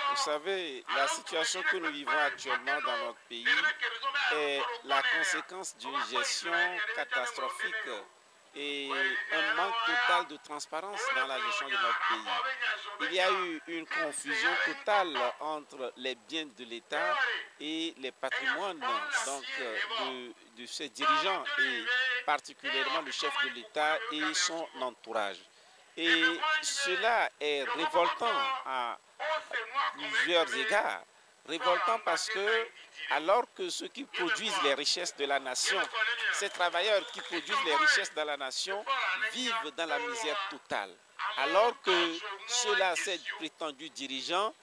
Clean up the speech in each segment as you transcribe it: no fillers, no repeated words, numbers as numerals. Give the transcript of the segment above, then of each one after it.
Vous savez, la situation que nous vivons actuellement dans notre pays est la conséquence d'une gestion catastrophique et un manque total de transparence dans la gestion de notre pays. Il y a eu une confusion totale entre les biens de l'État et les patrimoines de ses dirigeants et particulièrement le chef de l'État et son entourage. Et cela est révoltant à plusieurs égards. Révoltant parce que, alors que ceux qui produisent les richesses de la nation, ces travailleurs qui produisent les richesses de la nation, vivent dans la misère totale. Alors que ceux-là, ces prétendus dirigeants,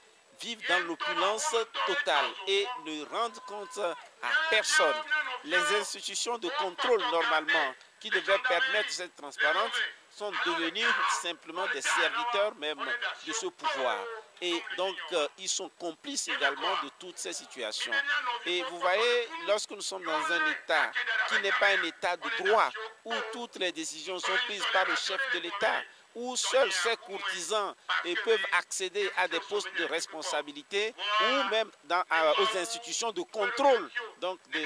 vivent dans l'opulence totale et ne rendent compte à personne. Les institutions de contrôle, normalement, qui devaient permettre cette transparence, sont devenus simplement des serviteurs même de ce pouvoir. Et donc, ils sont complices également de toutes ces situations. Et vous voyez, lorsque nous sommes dans un État qui n'est pas un État de droit, où toutes les décisions sont prises par le chef de l'État, où seuls ces courtisans peuvent accéder à des postes de responsabilité ou même aux institutions de contrôle donc des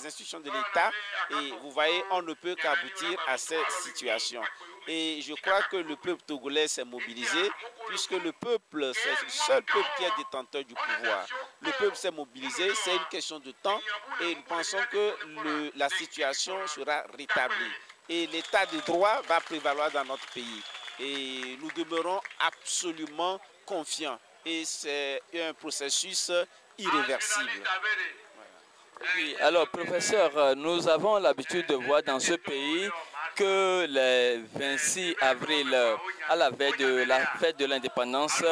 institutions de l'État. Et vous voyez, on ne peut qu'aboutir à cette situation. Et je crois que le peuple togolais s'est mobilisé, puisque le peuple, c'est le seul peuple qui est détenteur du pouvoir. Le peuple s'est mobilisé, c'est une question de temps, et nous pensons que la situation sera rétablie. Et l'état de droit va prévaloir dans notre pays. Et nous demeurons absolument confiants. Et c'est un processus irréversible. Oui, alors professeur, nous avons l'habitude de voir dans ce pays que le 26 avril, à la veille de la fête de l'indépendance,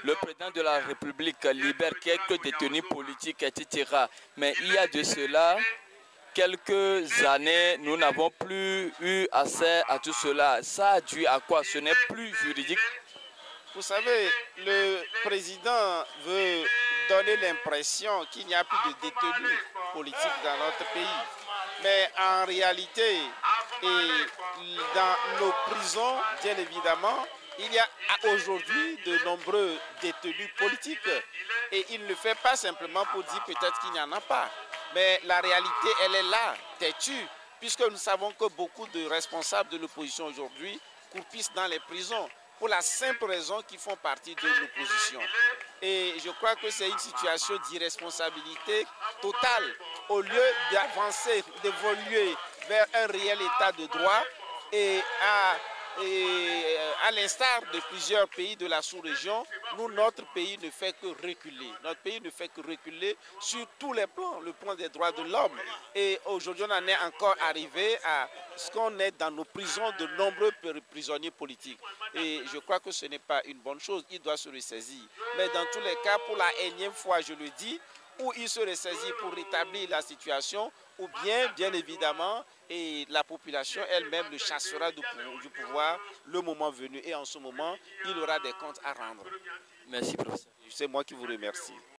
le président de la République libère quelques détenus politiques, etc. Mais il y a de cela quelques années, nous n'avons plus eu accès à tout cela. Ça a dû à quoi? Ce n'est plus juridique. Vous savez, le président veut donner l'impression qu'il n'y a plus de détenus politiques dans notre pays. Mais en réalité, et dans nos prisons, bien évidemment, il y a aujourd'hui de nombreux détenus politiques. Et il ne le fait pas simplement pour dire peut-être qu'il n'y en a pas. Mais la réalité, elle est là, têtue, puisque nous savons que beaucoup de responsables de l'opposition aujourd'hui croupissent dans les prisons pour la simple raison qu'ils font partie de l'opposition. Et je crois que c'est une situation d'irresponsabilité totale. Au lieu d'avancer, d'évoluer vers un réel état de droit et à l'instar de plusieurs pays de la sous-région, notre pays ne fait que reculer. Notre pays ne fait que reculer sur tous les plans, le plan des droits de l'homme. Et aujourd'hui, on en est encore arrivé à ce qu'on est dans nos prisons de nombreux prisonniers politiques. Et je crois que ce n'est pas une bonne chose. Il doit se ressaisir. Mais dans tous les cas, pour la énième fois, je le dis, ou il se ressaisit pour rétablir la situation, ou bien évidemment, et la population elle-même le chassera du pouvoir le moment venu. Et en ce moment, il aura des comptes à rendre. Merci, professeur. C'est moi qui vous remercie.